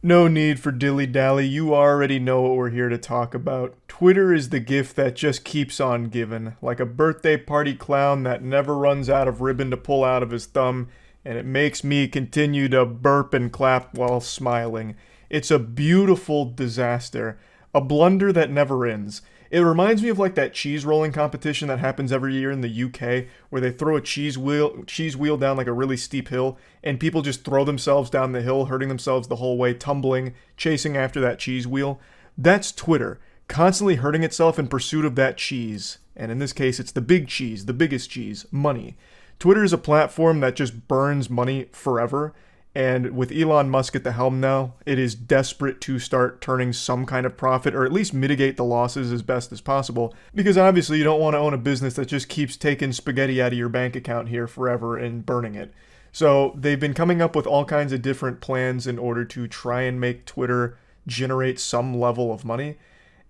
No need for dilly-dally, you already know what we're here to talk about. Twitter is the gift that just keeps on giving, like a birthday party clown that never runs out of ribbon to pull out of his thumb, and it makes me continue to burp and clap while smiling. It's a beautiful disaster, a blunder that never ends. It reminds me of like that cheese rolling competition that happens every year in the UK where they throw a cheese wheel down like a really steep hill and people just throw themselves down the hill, hurting themselves the whole way, tumbling, chasing after that cheese wheel. That's Twitter, constantly hurting itself in pursuit of that cheese. And in this case, it's the big cheese, the biggest cheese, money. Twitter is a platform that just burns money forever. And with Elon Musk at the helm now, it is desperate to start turning some kind of profit or at least mitigate the losses as best as possible. Because obviously, you don't want to own a business that just keeps taking spaghetti out of your bank account here forever and burning it. So they've been coming up with all kinds of different plans in order to try and make Twitter generate some level of money.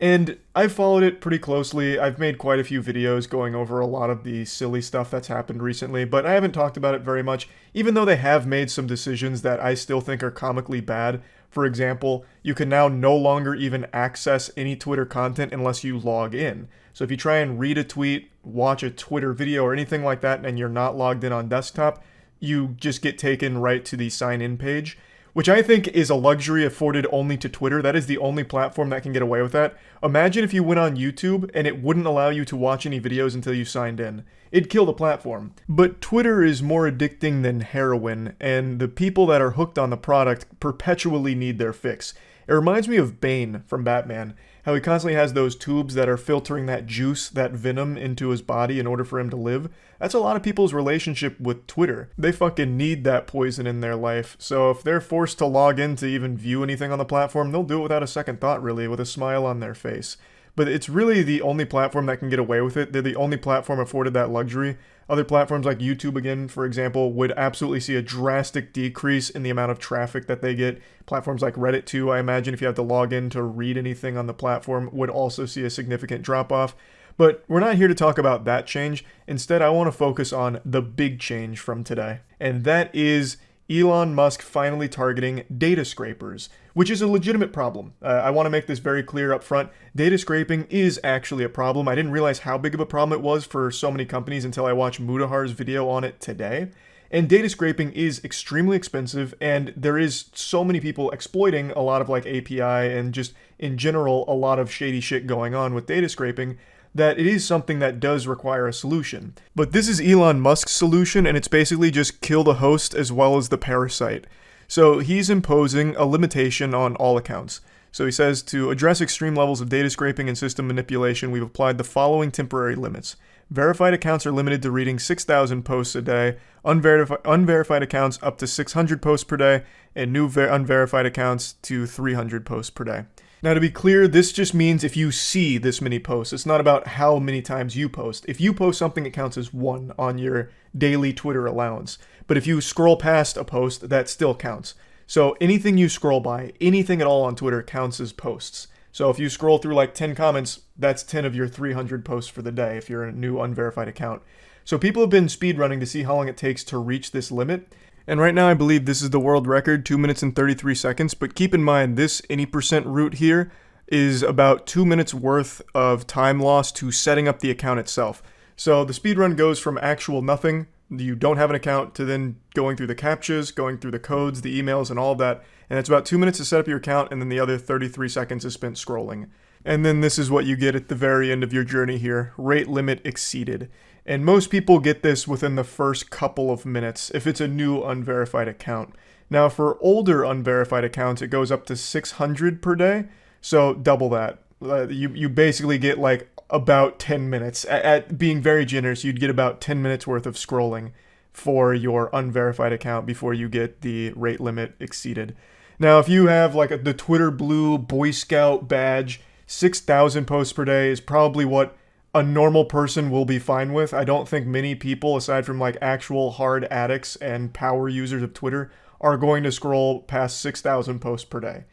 And I've followed it pretty closely. I've made quite a few videos going over a lot of the silly stuff that's happened recently, but I haven't talked about it very much, even though they have made some decisions that I still think are comically bad. For example, you can now no longer even access any Twitter content unless you log in. So if you try and read a tweet, watch a Twitter video, or anything like that, and you're not logged in on desktop, you just get taken right to the sign in page, which I think is a luxury afforded only to Twitter. That is the only platform that can get away with that. Imagine if you went on YouTube and it wouldn't allow you to watch any videos until you signed in. It'd kill the platform. But Twitter is more addicting than heroin, and the people that are hooked on the product perpetually need their fix. It reminds me of Bane from Batman, how he constantly has those tubes that are filtering that juice, that venom into his body in order for him to live. That's a lot of people's relationship with Twitter. They fucking need that poison in their life. So if they're forced to log in to even view anything on the platform, they'll do it without a second thought, really, with a smile on their face. But it's really the only platform that can get away with it. They're the only platform afforded that luxury. Other platforms like YouTube, again, for example, would absolutely see a drastic decrease in the amount of traffic that they get. Platforms like Reddit, too, I imagine if you have to log in to read anything on the platform, would also see a significant drop off. But we're not here to talk about that change. Instead, I want to focus on the big change from today. And that is Elon Musk finally targeting data scrapers, which is a legitimate problem. I want to make this very clear up front. Data scraping is actually a problem. I didn't realize how big of a problem it was for so many companies until I watched Mudahar's video on it today. And data scraping is extremely expensive, and there is so many people exploiting a lot of like API and just in general a lot of shady shit going on with data scraping that it is something that does require a solution. But this is Elon Musk's solution, and it's basically just kill the host as well as the parasite. So he's imposing a limitation on all accounts. So he says to address extreme levels of data scraping and system manipulation, we've applied the following temporary limits. Verified accounts are limited to reading 6,000 posts a day, unverified accounts up to 600 posts per day, and new unverified accounts to 300 posts per day. Now, to be clear, this just means if you see this many posts. It's not about how many times you post. If you post something, it counts as one on your daily Twitter allowance. But if you scroll past a post, that still counts. So anything you scroll by, anything at all on Twitter counts as posts. So if you scroll through like 10 comments, that's 10 of your 300 posts for the day if you're a new unverified account. So people have been speedrunning to see how long it takes to reach this limit. And right now I believe this is the world record, 2 minutes and 33 seconds. But keep in mind, this any percent route here is about 2 minutes worth of time loss to setting up the account itself. So the speedrun goes from actual nothing, you don't have an account, to then going through the captchas, going through the codes, the emails, and all of that. And it's about 2 minutes to set up your account, and then the other 33 seconds is spent scrolling. And then this is what you get at the very end of your journey here. Rate limit exceeded. And most people get this within the first couple of minutes if it's a new unverified account. Now for older unverified accounts, it goes up to 600 per day, so double that. You basically get like about 10 minutes. At being very generous, you'd get about 10 minutes worth of scrolling for your unverified account before you get the rate limit exceeded. Now if you have like the Twitter Blue Boy Scout badge, 6,000 posts per day is probably what a normal person will be fine with. I don't think many people, aside from like actual hard addicts and power users of Twitter, are going to scroll past 6,000 posts per day.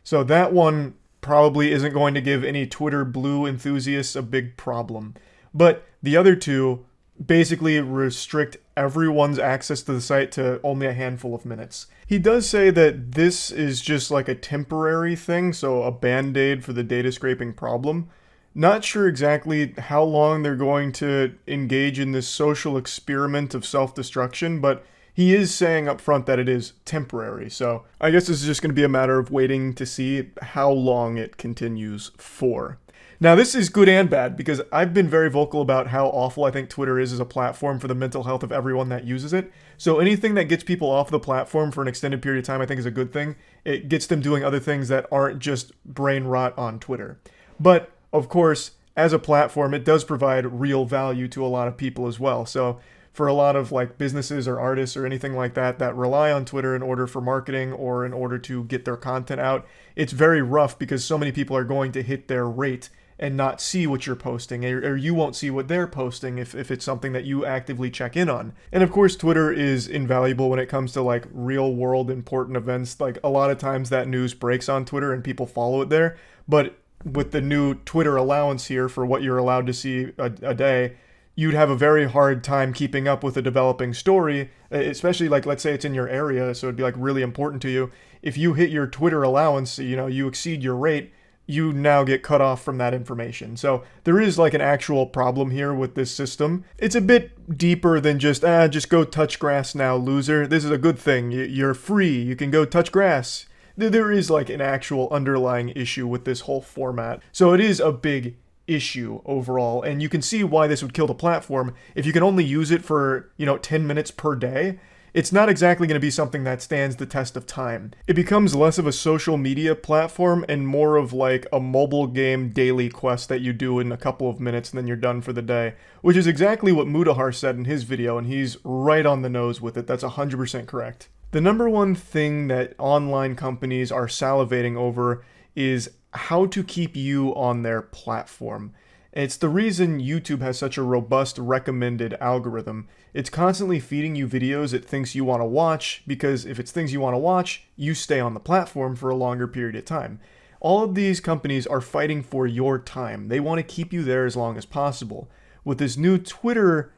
So that one probably isn't going to give any Twitter Blue enthusiasts a big problem. But the other two, basically restrict everyone's access to the site to only a handful of minutes. He does say that this is just like a temporary thing, so a band-aid for the data scraping problem. Not sure exactly how long they're going to engage in this social experiment of self-destruction, but he is saying up front that it is temporary. So I guess this is just going to be a matter of waiting to see how long it continues for. Now, this is good and bad because I've been very vocal about how awful I think Twitter is as a platform for the mental health of everyone that uses it. So anything that gets people off the platform for an extended period of time I think is a good thing. It gets them doing other things that aren't just brain rot on Twitter. But, of course, as a platform, it does provide real value to a lot of people as well. So for a lot of like businesses or artists or anything like that that rely on Twitter in order for marketing or in order to get their content out, it's very rough because so many people are going to hit their rate and not see what you're posting, or you won't see what they're posting if it's something that you actively check in on. And of course, Twitter is invaluable when it comes to like real world important events. Like a lot of times that news breaks on Twitter and people follow it there. But with the new Twitter allowance here for what you're allowed to see a day, you'd have a very hard time keeping up with a developing story, especially like, let's say it's in your area, so it'd be like really important to you. If you hit your Twitter allowance, you exceed your rate, you now get cut off from that information. So there is like an actual problem here with this system. It's a bit deeper than just go touch grass now, loser. This is a good thing. You're free. You can go touch grass. There is like an actual underlying issue with this whole format. So it is a big issue overall, and you can see why this would kill the platform. If you can only use it for, 10 minutes per day, it's not exactly going to be something that stands the test of time. It becomes less of a social media platform and more of like a mobile game daily quest that you do in a couple of minutes and then you're done for the day, which is exactly what Mudahar said in his video, and he's right on the nose with it. That's 100% correct. The number one thing that online companies are salivating over is how to keep you on their platform. It's the reason YouTube has such a robust recommended algorithm. It's constantly feeding you videos it thinks you want to watch, because if it's things you want to watch, you stay on the platform for a longer period of time. All of these companies are fighting for your time. They want to keep you there as long as possible. With this new Twitter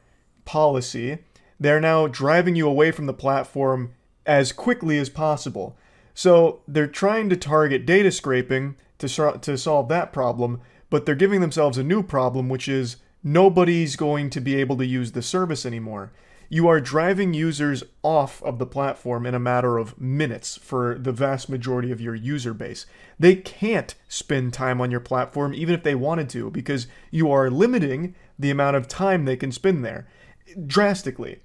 policy, they're now driving you away from the platform as quickly as possible. So they're trying to target data scraping to solve that problem, but they're giving themselves a new problem, which is nobody's going to be able to use the service anymore. You are driving users off of the platform in a matter of minutes for the vast majority of your user base. They can't spend time on your platform even if they wanted to, because you are limiting the amount of time they can spend there drastically.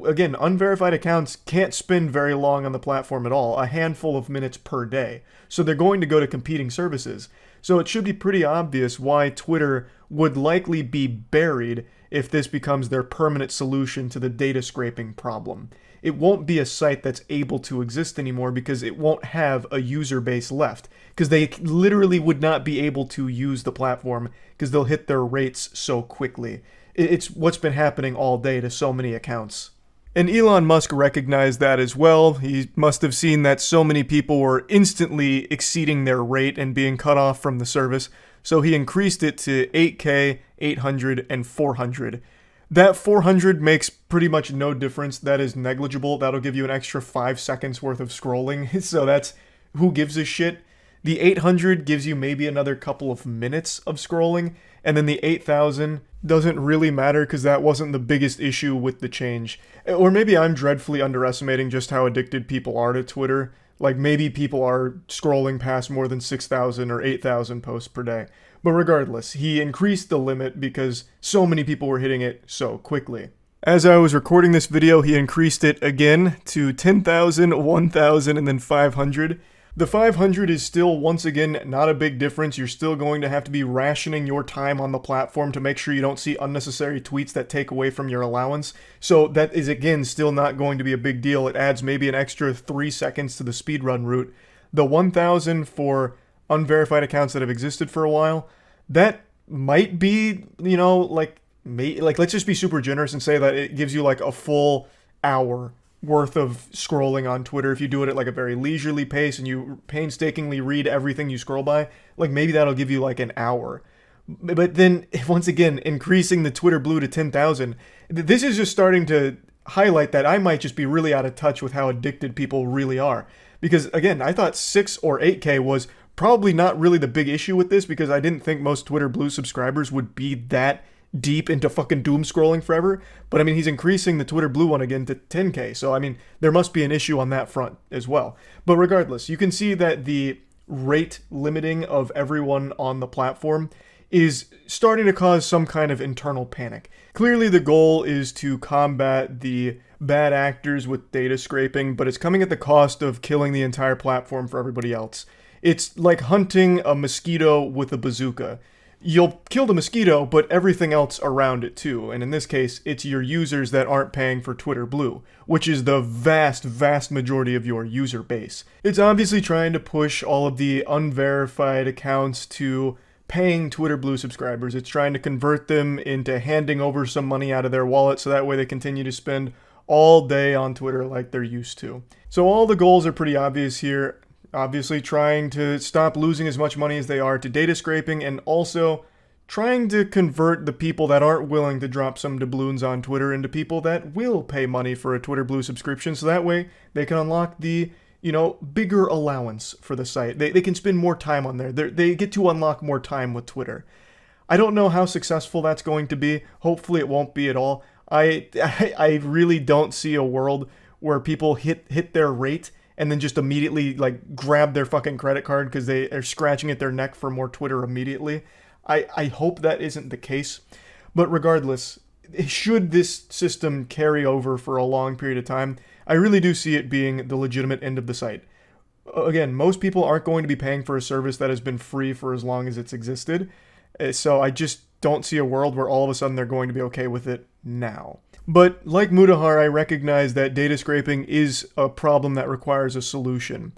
Again, unverified accounts can't spend very long on the platform at all, a handful of minutes per day. So they're going to go to competing services. So it should be pretty obvious why Twitter would likely be buried if this becomes their permanent solution to the data scraping problem. It won't be a site that's able to exist anymore because it won't have a user base left, because they literally would not be able to use the platform because they'll hit their rates so quickly. It's what's been happening all day to so many accounts. And Elon Musk recognized that as well. He must have seen that so many people were instantly exceeding their rate and being cut off from the service, so he increased it to 8K, 800, and 400. That 400 makes pretty much no difference. That is negligible. That'll give you an extra 5 seconds worth of scrolling, so that's who gives a shit. The 800 gives you maybe another couple of minutes of scrolling, and then the 8,000 doesn't really matter because that wasn't the biggest issue with the change. Or maybe I'm dreadfully underestimating just how addicted people are to Twitter. Like maybe people are scrolling past more than 6,000 or 8,000 posts per day. But regardless, he increased the limit because so many people were hitting it so quickly. As I was recording this video, he increased it again to 10,000, 1,000, and then 500. The 500 is still, once again, not a big difference. You're still going to have to be rationing your time on the platform to make sure you don't see unnecessary tweets that take away from your allowance. So that is, again, still not going to be a big deal. It adds maybe an extra 3 seconds to the speedrun route. The 1,000 for unverified accounts that have existed for a while, that might be, let's just be super generous and say that it gives you like a full hour worth of scrolling on Twitter if you do it at like a very leisurely pace and you painstakingly read everything you scroll by. Like maybe that'll give you like an hour. But then, once again, increasing the Twitter Blue to 10,000, this is just starting to highlight that I might just be really out of touch with how addicted people really are. Because, again, I thought 6 or 8K was probably not really the big issue with this, because I didn't think most Twitter Blue subscribers would be that deep into fucking doom scrolling forever. But I mean, he's increasing the Twitter Blue one again to 10K. So I mean, there must be an issue on that front as well. But regardless, you can see that the rate limiting of everyone on the platform is starting to cause some kind of internal panic. Clearly, the goal is to combat the bad actors with data scraping, but it's coming at the cost of killing the entire platform for everybody else. It's like hunting a mosquito with a bazooka. You'll kill the mosquito, but everything else around it too. And in this case, it's your users that aren't paying for Twitter Blue, which is the vast, vast majority of your user base. It's obviously trying to push all of the unverified accounts to paying Twitter Blue subscribers. It's trying to convert them into handing over some money out of their wallet so that way they continue to spend all day on Twitter like they're used to. So all the goals are pretty obvious here. Obviously trying to stop losing as much money as they are to data scraping, and also trying to convert the people that aren't willing to drop some doubloons on Twitter into people that will pay money for a Twitter Blue subscription, so that way they can unlock the, bigger allowance for the site. They can spend more time on there. They get to unlock more time with Twitter. I don't know how successful that's going to be. Hopefully it won't be at all. I really don't see a world where people hit their rate and then just immediately like grab their fucking credit card because they are scratching at their neck for more Twitter immediately. I hope that isn't the case. But regardless, should this system carry over for a long period of time, I really do see it being the legitimate end of the site. Again, most people aren't going to be paying for a service that has been free for as long as it's existed. So I just don't see a world where all of a sudden they're going to be okay with it now. But like Mudahar, I recognize that data scraping is a problem that requires a solution.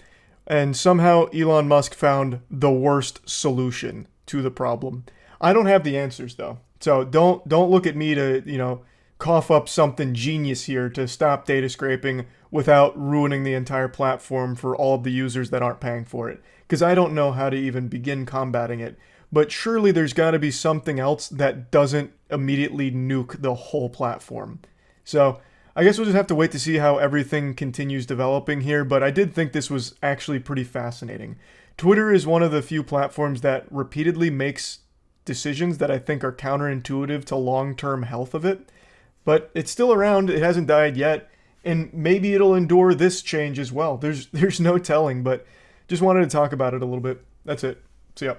And somehow Elon Musk found the worst solution to the problem. I don't have the answers though. So don't look at me to, cough up something genius here to stop data scraping without ruining the entire platform for all of the users that aren't paying for it. Because I don't know how to even begin combating it. But surely there's got to be something else that doesn't immediately nuke the whole platform. So I guess we'll just have to wait to see how everything continues developing here, but I did think this was actually pretty fascinating. Twitter is one of the few platforms that repeatedly makes decisions that I think are counterintuitive to long-term health of it. But it's still around, it hasn't died yet, and maybe it'll endure this change as well. There's no telling, but just wanted to talk about it a little bit. That's it. See ya.